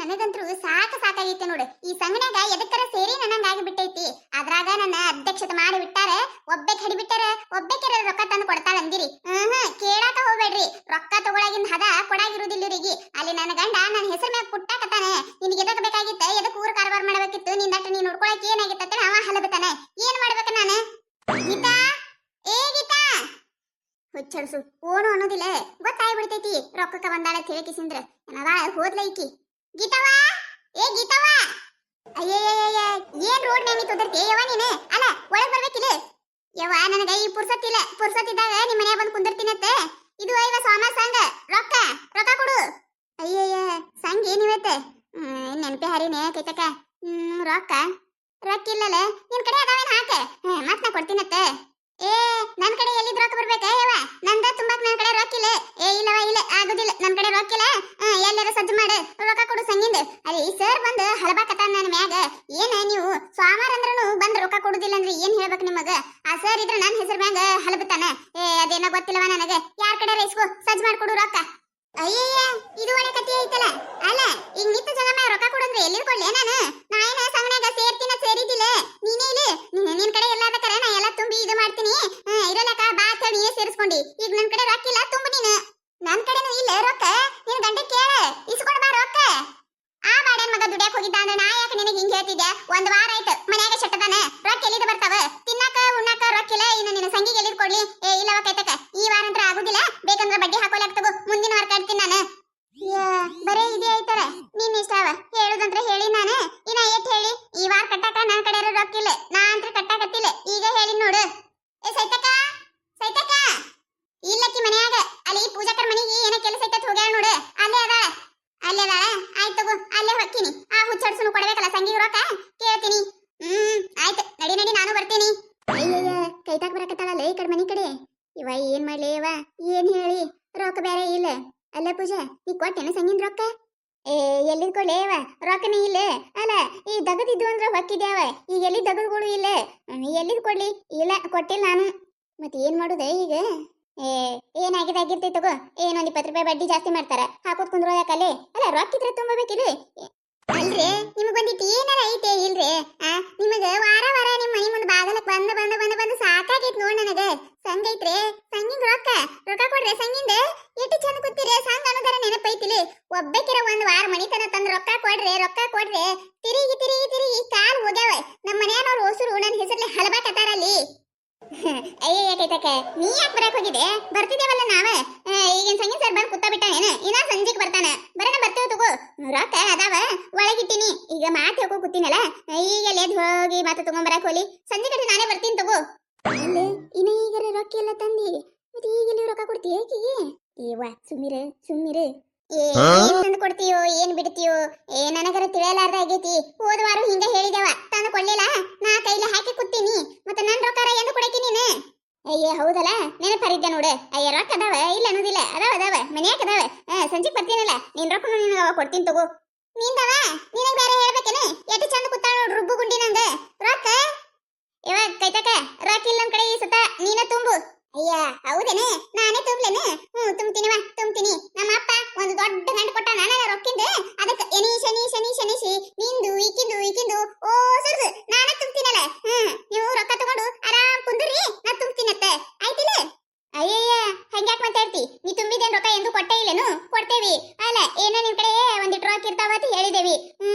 ನನಗಂತೂ ಸಾಕಾಗೈತೆ ನೋಡು. ಈ ಸಂಘನ್ಯಾಗ ಎದಕ್ಕರ ಸೇರಿ ನನಂಗ ಆಗಿಬಿಟ್ಟೈತಿ. ಅದ್ರಾಗ ನನ್ನ ಅಧ್ಯಕ್ಷತೆ ಮಾಡಿ ಬಿಟ್ಟಾರ. ಒಬ್ಬೆ ಕಡಿಬಿಟ್ಟಾರ, ಒಬ್ಬೆಕರ ರೊಕ್ಕ ತಂದು ಕೊಡ್ತಾಳ ಅಂದಿರಿ. ಕೇಳಾಕ ಹೋಗ್ಬೇಡ್ರಿ. ರೊಕ್ಕ ತಗೊಳಗಿಂದ ಹದ ಕೊಡಾಗಿರುದಿಲ್ಲ ಇವ್ರಿಗೆ. ಅಲ್ಲಿ ನನ್ನ ಗಂಡ ನನ್ನ ಹೆಸರು ಮ್ಯಾಗ ಪುಟ್ಟಾಕತಾನೆ. ನಿನಗೆ ಎದಕ್ ಬೇಕಾಗಿತ್ತ, ಎದಕ್ ಊರ್ ಕಾರ್ಬಾರ್ ಮಾಡ್ಬೇಕಿತ್ತು, ನಿಂದಟ ನೀ ನೋಡ್ಕೊಳಕ್ ಏನಾಗಿತ್ತ ಅಂತ ಅವ ಹಲಬತಾನೆ. ಏನ್ ಮಾಡ್ಬೇಕ ನಾನು? ಗೀತಾ, ಏ ಗೀತಾ, ಹುಚ್ಚಡ್ಸು ಓಣು ಅನ್ನೋದಿಲ್ಲ. ಗೊತ್ತಾಗ್ಬಿಡ್ತೈತಿ ರೊಕ್ಕಕ್ಕ ಬಂದಾಳ ತಿಳಕಿಸಿಂದ್ರ ಏನದಾಳ ಹೋದ್ಲ ಈಕಿ. ಗೀತವ್ವ, ಏ ಗೀತವ್ವ, ಅಯ್ಯಯ್ಯಯ್ಯ ಏನ್ ರೋಡ್ ನೇಮಿ ತುದರ್ತಿ ಯವ್ವ ನೀನು? ಅಲ್ಲ ಒಳಗ್ ಬರ್ಬೇಕಿಲ್ಲ ಯವ್ವ. ನನಗ ಈ ಪುರ್ಸತ್ತಿದ್ದಾಗ ನಿಮ್ಮ ಮನ್ಯಾಗ ಬಂದು ಕುಂದಿರ್ತೀನತ್ತ. ಇದು ಇವ ಸೋಮ ಸಂಘ, ರೊಕ್ಕ ರೊಕ್ಕ ಕೊಡು. ಅಯ್ಯಯ್ಯ ಸಂಘ ಏನಿವತ್ತ ನೆನಪಿ ಹರಿನೇ ಕೈತಕ. ರೊಕ್ಕ ಇಲ್ಲಲ್ಲ ನಿನ್ ಕಡೆ ಅದಾವೇನ್ ಹಾಕ, ಮತ್ ನಾ ಕೊಡ್ತೀನತ್ತ. ಏ ನನ್ ಕಡೆ ಎಲ್ಲಿದ್ ರೊಕ್ಕ ಬರ್ಬೇಕ ಯವ್ವ? ನಂದ ತುಂಬಾಕ್ ನನ್ ಕಡೆ ರೊಕ್ಕ ಇಲ್ಲ. ಏ ಇಲ್ಲವ ಇಲ್ಲ ಆಗುದಿಲ್ಲ, ನನ್ ಕಡೆ ರೊಕ್ಕ ಇಲ್ಲ. ಎಲ್ಲಾರ ಸಜ್ಜು ಮಾಡು, ರೊಕ್ಕ ಕೊಡು ಸಂಗಿಂದ. ಅಲ್ಲಿ ಸರ್ ಬಂದು ಹಲಬಾಕತ್ತ ನನ್ನ ಮ್ಯಾಗ. ಏನ ನೀವು ಸೋಮವಾರ ಅಂದ್ರೂ ಬಂದ್ ರೊಕ್ಕ ಕೊಡುದಿಲ್ಲ ಅಂದ್ರೆ ಏನ್ ಹೇಳ್ಬೇಕು ನಿಮಗ? ಆ ಸರ್ ಇದ್ರ ನನ್ ಹೆಸರು ಮ್ಯಾಗ ಹಲಬತಾನ. ಅದೇನೋ ಗೊತ್ತಿಲ್ಲವ ನನಗ. ಯಾರ್ ಕಡೆ ರೈಸ್ಕೋ ಸಜ್ಜು ಮಾಡ್ಕೊಡು ರೊಕ್ಕ. ಅಯ್ಯಯ್ಯ ಇದು ಒಳ್ಳೆ ಕತಿ ಐತಲ್ಲ. ಅಲ್ಲ ಈಗ ನಿತ್ತ ಜನ ಮ್ಯಾಗ ರೊಕ್ಕ ಕೊಡಂದ್ರೆ ಎಲ್ಲಿ ಕೊಡ್ಲೆ ನಾನು? ನಾ ಏನ ಸಂಘನ್ಯಾಗ ಸೇರಿದಿಲ್ಲ. ನೀನೇ ಇಲ್ಲ, ನಿನ್ ಕಡೆ ಎಲ್ಲ ಬೇಕಾರೆ ನಾ ಎಲ್ಲ ತುಂಬಿ ಇದು ಮಾಡ್ತೀನಿ. ಇರಲಕ್ಕ ಬಾ ಅಂತ ನೀನೇ ಸೇರಿಸ್ಕೊಂಡಿ. ಈಗ ನನ್ ಕಡೆ ರೊಕ್ಕ ಇಲ್ಲ, ತುಂಬು ನೀನು. ನನ್ ಕಡೆನೂ ಇಲ್ಲ ರೊಕ್ಕ. ನಿನ್ ಗಂಟೆ ಕೇಳ, ಇಸ್ಕೊಂಡ್ ಬಾ ರೊಕ್ಕ. ಆ ಬಾಡ್ಯಾನ್ ಮಗ ದುಡ್ಯಾಕ್ ಹೋಗಿದ್ದ ಅಂದ್ರೆ ನಾ ಯಾಕೆ ನಿನಗೆ ಹಿಂಗ್ ಹೇಳ್ತಿದ್ದೆ? ಒಂದ್ ವಾರ ಆಯ್ತು ಮನ್ಯಾಗ ಶೆಟ್ಟದಾನ. ರೊಕ್ಕ ಎಲ್ಲಿದ ಬರ್ತಾವ? ತಿನ್ನಾಕ ಉಣ್ಣಾಕ ರೊಕ್ಕ ಇಲ್ಲ. ಇನ್ನು ನಿನ್ನ ಸಂಗಿಗೆ ಎಲ್ಲಿದ್ ಕೊಡ್ಲಿ? ಏ ಇಲ್ಲವ ಕೈತಕ, ಈ ವಾರ ಅಂತ ಆಗುದಿಲ್ಲ. ಬೇಕಂದ್ರ ಬಡ್ಡಿ ಹಾಕೋಲಾಕ್ ತಗೋ, ಮುಂದಿನ ವಾರ ಕಟ್ತೀನಿ ನಾನು. ಬರೇ ಇದೇ ಐತರ ನಿನ್ ಇಷ್ಟವ. ಹೇಳುದಂತ್ರ ಹೇಳಿ ನಾನು. ಇನ್ನ ಏಟ್ ಹೇಳಿ? ಈ ವಾರ ಕಟ್ಟಾಕ ನನ್ ಕಡೆ ರೊಕ್ಕ ಇಲ್ಲ. ನಾ ಅಂತ ಕಟ್ಟಾಕತ್ತಿಲ್ಲ. ಈಗ ಹೇಳಿ ನೋಡು. ಏ ಸೈತಕ, ಸೈತಕ ಇಲ್ಲಕ್ಕಿ ಮನ್ಯಾಗ. ಅಲ್ಲಿ ಪೂಜಾಕರ್ ಮನೆಗೆ ಏನ ಕೆಲಸ ಐತತ್ ಹೋಗ್ಯಾಳ ನೋಡು. ಅಲ್ಲೇ ಅದಾಳ. ಆಯ್ತು ತಗೋ, ಅಲ್ಲೇ ಹೊಕ್ಕಿನಿ. ಆ ಹುಚ್ಚಡ್ಸನು ಕೊಡ್ಬೇಕಲ್ಲ ಸಂಗಿಗೆ ರೊಕ್ಕ, ಕೇಳ್ತೀನಿ. ಆಯ್ತು ನಡಿ ನಡಿ, ನಾನು ಬರ್ತೀನಿ. ಅಯ್ಯಯ್ಯ ಕೈತಾಕ್ ಬರಕತ್ತಾಳಲ್ಲ ಈ ಕಡೆ ಮನಿ ಕಡೆ. ಇವ ಏನ್ ಮಾಡ್ಲಿ ಇವ? ಏನ್ ಹೇಳಿ? ರೊಕ್ಕ ಬೇರೆ ಇಲ್ಲ. ಅಲ್ಲ ಪೂಜಾ, ನೀ ಕೊಟ್ಟೆನ ಸಂಗಿನ ರೊಕ್ಕ? ಎಲ್ಲಿದ್ ಕೊಡ್ಲೇ ಇವ? ರೊಕ್ಕನೇ ಇಲ್ಲ. ಅಲ್ಲ ಈ ದಗದಿದ್ದು ಅಂದ್ರ ಹೊಕ್ಕಿದ್ಯಾವ. ಈಗ ಎಲ್ಲಿ ದಗದ್ಗಳು ಇಲ್ಲ. ಎಲ್ಲಿದ್ ಕೊಡ್ಲಿ? ಇಲ್ಲ ಕೊಟ್ಟಿಲ್ಲ ನಾನು. ಮತ್ತೆ ಏನ್ ಮಾಡುದೆ ಈಗ? ಏನಾಗಿದೆ ಆಗಿರ್ತೈತಿ ತಗೋ. ಏನೊಂದ್ 20 ರೂಪಾಯಿ ಬಡ್ಡಿ ಜಾಸ್ತಿ ಮಾಡ್ತಾರ, ಹಾಕೋದ್ ಕುಂದ್ರೋದಕ್ಕಲ್ಲಿ. ಅಲ್ಲ ರೊಕ್ಕಿದ್ರೆ ತುಂಬಬೇಕಿಲ್ಲ. ಅಲ್ರಿ ನಿಮಗೊಂದಿಟ್ಟು ಏನಾರ ಐತೆ ಇಲ್ರಿ? ನಿಮಗ ವಾರ ವಾರ ನಿಮ್ ಮನಿ ಮುಂದೆ ಬಾಗಲಕ್ ಬಂದು ಸಾಕಾಗೈತ್ ನೋಡ್ ನನಗ. ಸಂಘ ಐತ್ರಿ, ಸಂಗಿಂದ ರೊಕ್ಕ ಕೊಡ್ರಿ. ಸಂಗಿಂದ ಎಷ್ಟು ಚಂದ ಕೂತಿರಿ. ಸಂಘ ಅನ್ನೋದರ ನೆನಪೈತಿಲಿ. ಒಬ್ಬಕಿರ ಒಂದ್ ವಾರ ಮನಿತನ ತಂದ್ ರೊಕ್ಕ ಕೊಡ್ರಿ. ತಿರುಗಿ ಕಾಲ್ ಹೋಗ್ಯಾವ. ನಮ್ಮ ಮನ್ಯಾನವ್ರು ಹೊಸರು ನನ್ನ ಹೆಸರ್ಲಿ ಹಲಬಾಕತ್ತಾರಲ್ಲಿ. ಅಯ್ಯ ಕೈತಕ, ನೀ ಯಾಕೆ ಬರಕ್ ಹೋಗಿದ್ದೆ? ಬರ್ತಿದ್ದೇವಲ್ಲ ನಾವ. ಈಗಿನ ಸಂಗೀತ ಸರ್ ಬಂದು ಕುತ್ತ ಬಿಟ್ಟಾನೇನ? ಇನ್ನ ಸಂಜೆಗೆ ಬರ್ತಾನ. ಬರ್ತೇವೆ ತಗೋ. ರೊಕ್ಕ ಅದಾವ ಒಳಗಿಟ್ಟಿನಿ. ಈಗ ಮಾತು ಹೇಳ್ಕೊ ಕೂತೀನಲ್ಲ, ಈಗ ಎದ್ದು ಹೋಗಿ ಮಾತು ತಗೊಂಬರಕ್ ಹೋಲಿ. ಸಂಜೆ ಕಡೆ ನಾನೇ ಬರ್ತೀನಿ ತಗೋ. ಅಲ್ಲೇ ಇನ್ನ ಈಗರ ರೊಕ್ಕ ಎಲ್ಲ ತಂದಿ, ಮತ್ತೆ ಈಗೆಲ್ಲಿ ರೊಕ್ಕ ಕೊಡ್ತೀಯ ಆಕಿಗೆ? ಏವ ಸುಮ್ಮಿರು. ಏನ್ ತಂದು ಕೊಡ್ತೀಯೋ ಏನ್ ಬಿಡ್ತೀಯೋ? ನನಗರ ತಿಳಿಯಲಾರ್ದ ಆಗೈತಿ. ಹೋದ ವಾರ ಹಿಂಗ ಹೇಳಿದೇವ, ತಂದು ಕೊಡ್ಲಿಲ್ಲ. ನಾ ಕೈಲಿ ಹಾಕಿ ಕೂತೀನಿ. ಮತ್ತೆ ನನ್ ರೊಕ್ಕ ಎಂದು ಕೊಡಕಿ ನೀನು? ಅಯ್ಯ ಹೌದಲ್ಲ, ನೆನಪರಿದ್ದೆ ನೋಡು. ಅಯ್ಯ ರೊಕ್ಕ ಅದಾವ ಇಲ್ಲ ಅನ್ನೋದಿಲ್ಲ. ಅದಾವ ಮನ್ಯಾಕ ಅದಾವ. ಸಂಜೆಗ್ ಬರ್ತೀನಲ್ಲ, ನಿನ್ ರೊಕ್ಕ ನಿನಗ ಕೊಡ್ತೀನಿ ತಗೋ. ನಿಂದವ ನಿನಗ್ ಬೇರೆ ಹೇಳ್ಬೇಕೇನೆ? ಎಷ್ಟು ಚಂದ ಕೂತಾಳ ನೋಡು ರುಬ್ಬು ಗುಂಡಿ ನಂದ. ರೊಕ್ಕ ಇವಾಗ ಕೈತಕ ರೊಕ್ಕ ಇಲ್ಲ ನನ್ ಕಡೆ. ಈ ಸತ ನೀನ ತುಂಬು. ಅಯ್ಯ ಹೌದೇನೆ, ನಾನೇ ತುಂಬ್ಲೇನೆ? ತುಂಬ್ತೀನಿ. ನಮ್ಮ ಅಪ್ಪ ಒಂದು ದೊಡ್ಡ ಗಂಟು ಕೊಟ್ಟ ನನ್ನ ರೊಕ್ಕಿಂದ. ಅದಕ್ಕೆ ಶನಿ ನಿಂದು ಈಕಿಂದು ಓ ಸರ್ದು ನಾನೇ ತುಂಬ್ತೀನಲ್ಲ. ನೀವು ರೊಕ್ಕ ತಗೊಂಡು ಆರಾಮ್ ಕುಂದ್ರಿ, ನಾ ತುಂಬ್ತೀನತ್ತ. ಆಯ್ತಿಲ್ಲ? ಅಯ್ಯಯ್ಯ ಹಂಗ್ಯಾಕ್ ಮಾತಾಡ್ತಿ? ನೀ ತುಂಬಿದೇನ್ ರೊಕ್ಕ ಎಂದು ಕೊಟ್ಟೇ ಇಲ್ಲೇನು? ಕೊಡ್ತೇವಿ. ಅಲ್ಲ ಏನೋ ನಿಮ್ ಕಡೆ ಒಂದಿಟ್ಟು ರೊಕ್ಕ ಇರ್ತಾವ ಅಂತ ಹೇಳಿದೇವಿ.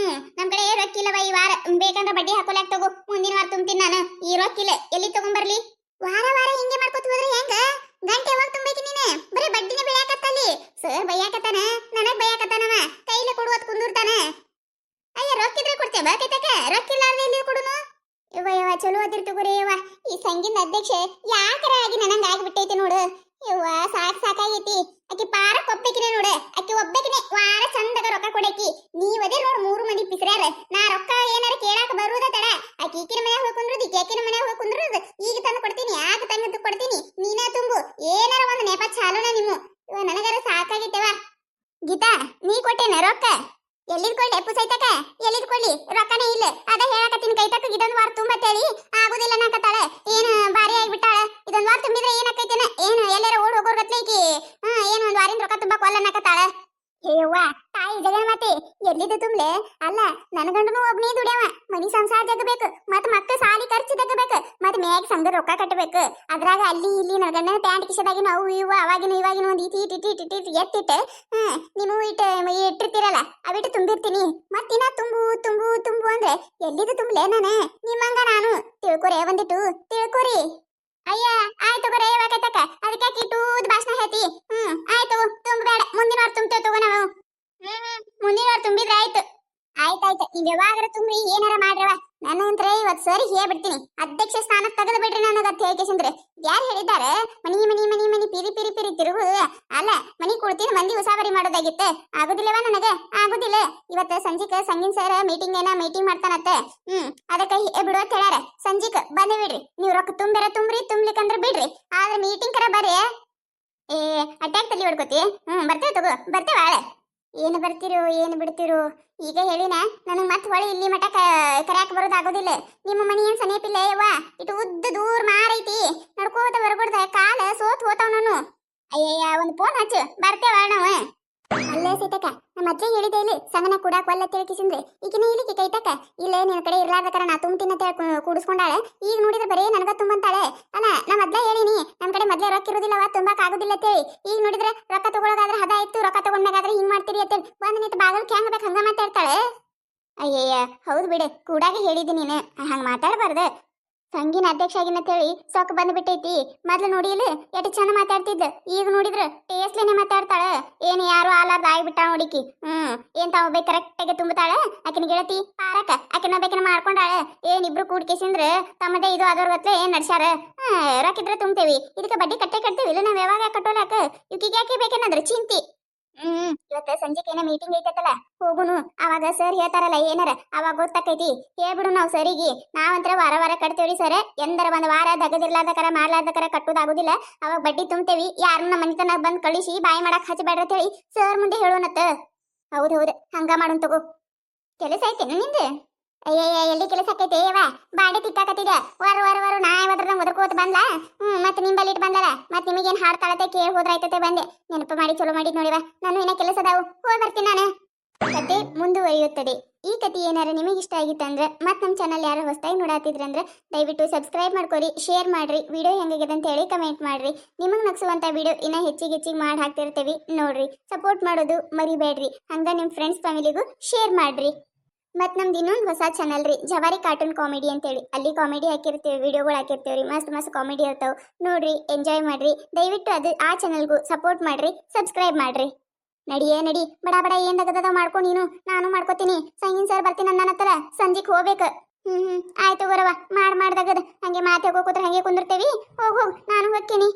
ನಮ್ ಕಡೆ ರೊಕ್ಕ ಇಲ್ಲವ ಈ ವಾರ. ಬೇಕಂದ್ರೆ ಬಡ್ಡಿ ಹಾಕೋಲಾಕ್ ತಗೋ, ಮುಂದಿನ ವಾರ ತುಂಬ್ತೀನಿ ನಾನು. ಈ ರೊಕ್ಕ ಇಲ್ಲ, ಎಲ್ಲಿ ತಗೊಂಬರ್ಲಿ? ವಾರ ಹಿಂಗೆ ಮಾಡ್ಕೊತ ಹೋದ್ರೆ ಹೆಂಗ? ಗಂಟೆ ಯಾವಾಗ ತುಂಬೈತಿ ನೀನೆ? ಬರೀ ಬಡ್ಡಿನ ಬೆಳ್ಯಾಕತ್ತಲ್ಲಿ. ಸರ್ ಬೈಯಾಕತ್ತಾನ, ನನಗ್ ಬೈಯಾಕತ್ತಾನವ. ಕೈಲೆ ಕೊಡುವತ್ ಕುಂದೂರ್ತಾನ. ಅಯ್ಯ ರೊಕ್ಕಿದ್ರೆ ಕೊಡ್ತೇವ ಕೈತಕ, ರೊಕ್ಕಿಲ್ಲಾರ್ದೆ ಎಲ್ಲಿ ಕೊಡುನು? ಯವ್ವ ಚಲೋ ಅದಿರ್ ತಗೋರಿ ಯವ್ವ. ಈ ಸಂಘದ ಅಧ್ಯಕ್ಷೆ ಯಾಕರ ಆಗಿ ನನಂಗ ಆಗ್ಬಿಟ್ಟೈತಿ ನೋಡು. ಯವ್ವ ಸಾಕಾಗೈತಿ. ಆಕಿ ಪಾರಕ್ ಒಬ್ಬಕಿನೇ ನೋಡು. ಆಕಿ ಒಬ್ಬಕಿನೇ ವಾರ ಚಂದಾಗ ರೊಕ್ಕ ಕೊಡಕಿ. ನೀವದೇ ನೋಡು 3 ಮಂದಿ ಪಿಸ್ರ್ಯಾರ. ನಾ ರೊಕ್ಕ ಏನಾರ ಕೇಳಾಕ ಬರುವುದ ತಡ. ಆಕಿ ಈಕಿನ ಮನ್ಯಾಗ ಹೋಗಿ ಕುಂದ್ರುದು, ಈಕಿನ ಮನ್ಯಾಗ ಹೋಗಿ ಕುಂದ್ರುದು. ಈಗ ತಂದು ಕೊಡ್ತೀನಿ, ಆಗ ತಂದು ಕೊಡ್ತೀನಿ. ನೀನ ತುಂಬು. ಏನಾರ ಒಂದು ನೆಪ ಚಾಲೋನ ನಿಮ್ಮ. ಇವ ನನಗಾರ ಸಾಕಾಗೈತೆವ. ಗೀತಾ ನೀ ಕೊಟ್ಟೇನ ರೊಕ್ಕ? ಎಲ್ಲಿದ್ ಕೊಡ್ಲಿ ಎಪ್ಪು ಸೈತಕ? ಎಲ್ಲಿದ್ ಕೊಡ್ಲಿ? ರೊಕ್ಕನೇ ಇಲ್ಲ. ಅದ ಹೇಳಕತ್ತೀನಿ ಕೈತಕ ಇದೊಂದು ವಾರ ತುಂಬತ್ತೇಳಿ. ಆಗುದಿಲ್ಲ ನಾಕತ್ತಾಳ. ಏನು ಬಾರಿ ಆಗಿಬಿಟ್ಟಾಳ. ಇದೊಂದು ವಾರ ತುಂಬಿದ್ರೆ ಏನಾಕೈತೇನ? ಏನು ಎಲ್ಲಾರ ಓಡ್ ಹೋಗೋರ್ ಗತ್ಲೆ ಈಕಿ ಏನು ಒಂದು ವಾರಿಂದ ರೊಕ್ಕ ತುಂಬಕ್ ಒಲ್ಲ ನಾಕತ್ತಾಳ. ಹೇವ್ವ ತಾಯಿ ಜಗನ್ಮಾತೆ ಎಲ್ಲಿದ್ದು ತುಂಬ್ಲೆ ಅಲ್ಲ ನನ್ನ ಗಂಡನು ಒಬ್ನೇ ದುಡ್ಯಾವ ಮನಿ ಸಂಸಾರ ಜಗಬೇಕು ಮತ್ ಮಕ್ಕ ಸಾಲಿ ಖರ್ಚು ಜಗಬೇಕು ಮತ್ ಮ್ಯಾಗ ಸಂಘ ರೊಕ್ಕ ಕಟ್ಟಬೇಕು ಅದ್ರಾಗ ಅಲ್ಲಿ ಇಲ್ಲಿ ನನ್ನ ಗಂಡನ ಪ್ಯಾಂಟ್ ಕಿಸದಾಗಿ ನಾವು ಇವ ಅವಾಗಿನ ಒಂದ್ ಇಟಿ ಎತ್ತಿಟ್ಟು ನೀವು ಇಟ್ಟಿರ್ತೀರಲ್ಲ ಅವಿಟ್ಟು ತುಂಬಿರ್ತೀನಿ ಮತ್ತಿನ ತುಂಬು ತುಂಬು ತುಂಬು ಅಂದ್ರೆ ಎಲ್ಲಿದ್ದು ತುಂಬ್ಲೆ ನಾನು ನಿಮ್ಮಂಗ ನಾನು ತಿಳ್ಕೊರೆ ಒಂದಿಟ್ಟು ತಿಳ್ಕೊರಿ ಅಯ್ಯ ಆಯ್ತು ಬರೇ ಇವಾಗೈತಕ್ಕ ಅದಕ್ಕೆ ಕಿಟ್ಟೂದ್ ಭಾಷಣ ಹೇಳ್ತಿ ಆಯ್ತು ತುಂಬಬೇಡ ಮುಂದಿನ ವಾರ ತುಂಬ್ತೇವೆ ತಗೋ ನಾವು ಮುಂದಿನ ವಾರ ತುಂಬಿದ್ರೆ ಆಯ್ತು ಆಯ್ತಾಯ್ತು ನೀವ್ ಯಾವಾಗಾರ ತುಂಬ್ರಿ ಏನಾರ ಮಾಡ್ರವ ನಾನಂತ್ರ ಇವತ್ ಸರಿ ಹೇಳ್ಬಿಡ್ತೀನಿ ಅಧ್ಯಕ್ಷ ಸ್ಥಾನ ತೆಗೆದು ಬಿಡ್ರಿ ನನಗ ಅಂತ ಹೇಳ್ಕೇಸಂದ್ರೆ ಯಾರು ಹೇಳಿದ್ದಾರೆ ಮನಿ ಮನಿ ಮನಿ ಮನಿ ಪಿರಿ ಪಿರಿ ಪಿರಿ ತಿರುಗು ಅಲ್ಲ ಮನಿ ಕುಡ್ತೀನಿ ಮಂದಿ ಉಸಾಬರಿ ಮಾಡೋದಾಗಿತ್ತೆ ಆಗುದಿಲ್ಲವ ನನಗ ಆಗುದಿಲ್ಲ ಇವತ್ತ ಸಂಜಿಕ ಸಂಗಿನ್ ಸರ್ ಮೀಟಿಂಗ್ ಮಾಡ್ತಾನತ್ತೆ ಅದಕ್ಕೆ ಬಿಡುವತ್ ಹೇಳಾರ ಸಂಜಿಕ್ ಬಂದೇ ಬಿಡ್ರಿ ನೀವು ರೊಕ್ಕ ತುಂಬ್ರಿ ತುಂಬ್ಲಿಕ್ಕಂದ್ರ ಬಿಡ್ರಿ ಆದ್ರೆ ಮೀಟಿಂಗ್ ಕರ ಬರ್ರಿ ಏ ಅಟ್ಯಾಕ್ ತಲ್ಲಿ ಹೊಡ್ಕೋತಿ ಬರ್ತೇವೆ ತಗೋ ಬರ್ತೇವೆ ಆಳೆ ಏನು ಬರ್ತಿರೋ ಏನು ಬಿಡ್ತಿರೋ ಈಗ ಹೇಳಿನ ನನಗೆ ಮತ್ತೆ ಹೊಳಿ ಇಲ್ಲಿ ಮಠ ಕರ್ಯಾಕ ಬರೋದಾಗೋದಿಲ್ಲ ನಿಮ್ಮ ಮನಿ ಏನ್ ಸನೇಪಿಲ್ಲ ಯವ್ವ ಇಟ್ಟು ಉದ್ದ ದೂರ ಮಾರೈತಿ ನಡ್ಕೋತ ಬರ್ಕೊಡ್ದ ಕಾಲ ಸೋತ್ ಹೋತಾವ್ ನಾನು ಅಯ್ಯಯ್ಯ ಒಂದು ಫೋನ್ ಹಚ್ಚು ಬರ್ತೇವ ನಾವು ಅಲ್ಲೇ ಸೀತಕ್ಕ ನಮ್ಮ ಅಜ್ಜ ಹೇಳಿದೆ ಇಲ್ಲಿ ಸಂಗನ ಕೂಡಾಕ್ ಒಲ್ಲ ತಿಳ್ಕಿಸಿಂದ್ರೆ ಈಗಿನ ಇಲ್ಲಿಗೆ ಕೈತಕ್ಕ ಇಲ್ಲೇ ನಿನ್ನ ಕಡೆ ಇರ್ಲಾರ್ದಕರ ನಾ ತುಂಬ್ತಿನ ಕೂಡಿಸ್ಕೊಂಡಾಳೆ ಈಗ ನೋಡಿದ್ರೆ ಬರೀ ನನಗ ತುಂಬಂತಾಳೆ ಅಲ್ಲ ನಮ್ಮ ಅಜ್ಜ ಹೇಳಿನಿ ನಮ್ಮ ಕಡೆ ಮೊದ್ಲೇ ರೊಕ್ಕ ಇರೋದಿಲ್ಲವ ತುಂಬಾಕ್ ಆಗುದಿಲ್ಲ ಅಂತೇಳಿ ಈಗ ನೋಡಿದ್ರೆ ರೊಕ್ಕ ತಗೊಳೋದಾದ್ರೆ ಹದ ಇತ್ತು ರೊಕ್ಕ ತಗೊಂಡಾಗಾದ್ರೆ ಹಿಂಗ್ ಮಾಡ್ತೀರಿ ಅಂತೇಳಿ ಬಂದ್ ನಿಂತ ಬಾಗಲ್ ಕ್ಯಾಂಗ್ ಬೇಕು ಹಂಗ ಮಾತಾಡ್ತಾಳೆ ಅಯ್ಯಯ್ಯ ಹೌದು ಬಿಡೆ ಕೂಡಾಗೆ ಹೇಳಿದಿ ನೀನು ಹಂಗ ಮಾತಾಡಬಾರ್ದು ಸಂಗೀನ ಅಧ್ಯಕ್ಷ ಆಗಿನ ಅಂತೇಳಿ ಸೊಕ್ಕ ಬಂದ್ಬಿಟ್ಟೈತಿ ಮೊದ್ಲು ನೋಡಿಲ್ಲ ಎಷ್ಟು ಚಂದ ಮಾತಾಡ್ತಿದ್ದ ಈಗ ನೋಡಿದ್ರ ಟೇಸ್ಲೇನೆ ಮಾತಾಡ್ತಾಳ ಏನು ಯಾರು ಆಲಾರ್ದ ಆಗಿಬಿಟ್ಟ ನೋಡಿಕಿ ಏನ್ ತಾವ ಬೇಕು ಕರೆಕ್ಟ್ ಆಗಿ ತುಂಬತಾಳೆ ಆಕಿನ ಗೆಳತಿ ಪಾರಕ ಆಕಿನ ಬೇಕಿನ ಮಾಡ್ಕೊಂಡಾಳ ಏನಿಬ್ರು ಕೂಡ್ಕೇಸಿಂದ್ರ ತಮ್ಮದೇ ಇದು ಅದರ ಗತ್ಲೆ ಏನ್ ನಡ್ಸ್ಯಾರ ರೊಕ್ಕಿದ್ರೆ ತುಂಬ್ತೇವಿ ಇದಕ್ಕೆ ಬಡ್ಡಿ ಕಟ್ಟೇವಿ ಇಲ್ಲ ನಾವ್ ಯಾವಾಗ ಕಟ್ಟೋಲಾಕ ಇವ್ಕಿಗೆ ಯಾಕೆ ಬೇಕೇನಂದ್ರ ಚಿಂತಿ ಇವತ್ತ ಸಂಜೆಗೆ ಏನೋ ಮೀಟಿಂಗ್ ಐತಲ್ಲ ಹೋಗುನು ಅವಾಗ ಸರ್ ಹೇಳ್ತಾರಲ್ಲ ಏನಾರ ಅವಾಗ ಗೊತ್ತಾಕೈತಿ ಹೇಳ್ಬಿಡು ನಾವು ಸರಿಗೆ ನಾವಂತ್ರ ವಾರ ಕಟ್ತೇವ್ರಿ ಸರ್ ಎಂದರ ಒಂದ್ ವಾರ ದಗದಿರ್ಲಾರ್ದಕರ ಮಾಡ್ಲಾರ್ದಕರ ಕಟ್ಟುದಾಗುದಿಲ್ಲ ಅವಾಗ ಬಡ್ಡಿ ತುಂಬ್ತೇವಿ ಯಾರನ್ನ ಮನಿತನ ಬಂದ್ ಕಳಿಸಿ ಬಾಯಿ ಮಾಡಕ್ ಹಚ್ಚಬೇಡ್ರ ಹೇಳಿ ಸರ್ ಮುಂದೆ ಹೇಳೋನತ್ತ ಹೌದು ಹಂಗ ಮಾಡೋನ್ ತಗೋ ಕೆಲಸ ಐತೇನು ನಿಂದು ಅಯ್ಯಯ್ಯ ಎಲ್ಲಿ ಕೆಲಸ ಆಕೈತೆ ಯವ್ವ ಬಾಡಿ ತಿಕ್ಕಾಕತ್ತಿದೆ ವಾರ ನಾ ಯಾವ್ದ್ರಂಗ್ ಒದರ್ಕೋತ ಬಂದ್ಲ ಮತ್ತೆ ನಿಂಬಲ್ಲಿ ಇಟ್ಟು ಬಂದಲ್ಲ ಮತ್ತೆ ನಿಮಗೇನ್ ಹಾಡ್ತಾಳತೆ ಕೇಳಿ ಹೋದ್ರಾಯ್ತತೆ ಬಂದೆ ನೆನಪು ಮಾಡಿ ಚಲೋ ಮಾಡಿದ್ ನೋಡಿವ ನಾನು ಇನ್ನ ಕೆಲಸ ಅದಾವು ಹೋಗಿ ಬರ್ತೀನಿ ನಾನು ಕತೆ ಮುಂದುವರಿಯುತ್ತದೆ ಈ ಕತೆ ಏನಾರ ನಿಮಗೆ ಇಷ್ಟ ಆಗಿತ್ತಂದ್ರೆ ಮತ್ತೆ ನಮ್ಮ ಚಾನಲ್ ಯಾರು ಹೊಸದಾಗಿ ನೋಡಾತಿದ್ರಂದ್ರೆ ದಯವಿಟ್ಟು ಸಬ್ಸ್ಕ್ರೈಬ್ ಮಾಡ್ಕೊರಿ ಶೇರ್ ಮಾಡ್ರಿ ವಿಡಿಯೋ ಹೆಂಗಾಗಿದೆ ಅಂತ ಹೇಳಿ ಕಮೆಂಟ್ ಮಾಡ್ರಿ ನಿಮಗೆ ನಗಿಸುವಂತ ವಿಡಿಯೋ ಇನ್ನ ಹೆಚ್ಚಿಗೆ ಮಾಡಿ ಹಾಕ್ತಿರ್ತೀವಿ ನೋಡ್ರಿ ಸಪೋರ್ಟ್ ಮಾಡೋದು ಮರಿಬೇಡ್ರಿ ಹಂಗ ನಿಮ್ಮ ಫ್ರೆಂಡ್ಸ್ ಫ್ಯಾಮಿಲಿಗೂ ಶೇರ್ ಮಾಡ್ರಿ ಮತ್ತು ನಮ್ದು ಇನ್ನೊಂದು ಹೊಸ ಚಾನಲ್ ರೀ ಜವಾರಿ ಕಾರ್ಟೂನ್ ಕಾಮಿಡಿ ಅಂತೇಳಿ ಅಲ್ಲಿ ಕಾಮಿಡಿ ಹಾಕಿರ್ತೀವಿ ವಿಡಿಯೋಗಳು ಹಾಕಿರ್ತೀವಿ ರೀ ಮಸ್ತ್ ಕಾಮಿಡಿ ಇರ್ತಾವೆ ನೋಡ್ರಿ ಎಂಜಾಯ್ ಮಾಡ್ರಿ ದಯವಿಟ್ಟು ಅದು ಆ ಚಾನಲ್ಗೂ ಸಪೋರ್ಟ್ ಮಾಡ್ರಿ ಸಬ್ಸ್ಕ್ರೈಬ್ ಮಾಡ್ರಿ ನಡಿ ಬಡ ಏನ್ ಮಾಡ್ಕೊ ನೀನು ನಾನು ಮಾಡ್ಕೋತೀನಿ ಸಂಗೀನ್ ಸರ್ ಬರ್ತೀನಿ ಅನ್ನತ್ತಲ್ಲ ಸಂಜೆಗೆ ಹೋಗ್ಬೇಕು ಆಯ್ತು ಬರವ ಮಾಡ್ದಾಗದ ಹಂಗೆ ಮಾತು ಹೋಗೋದ್ರ ಹಂಗೆ ಕುಂದಿರ್ತೇವಿ ಹೋಗ್ ನಾನು ಹೋಗ್ತೀನಿ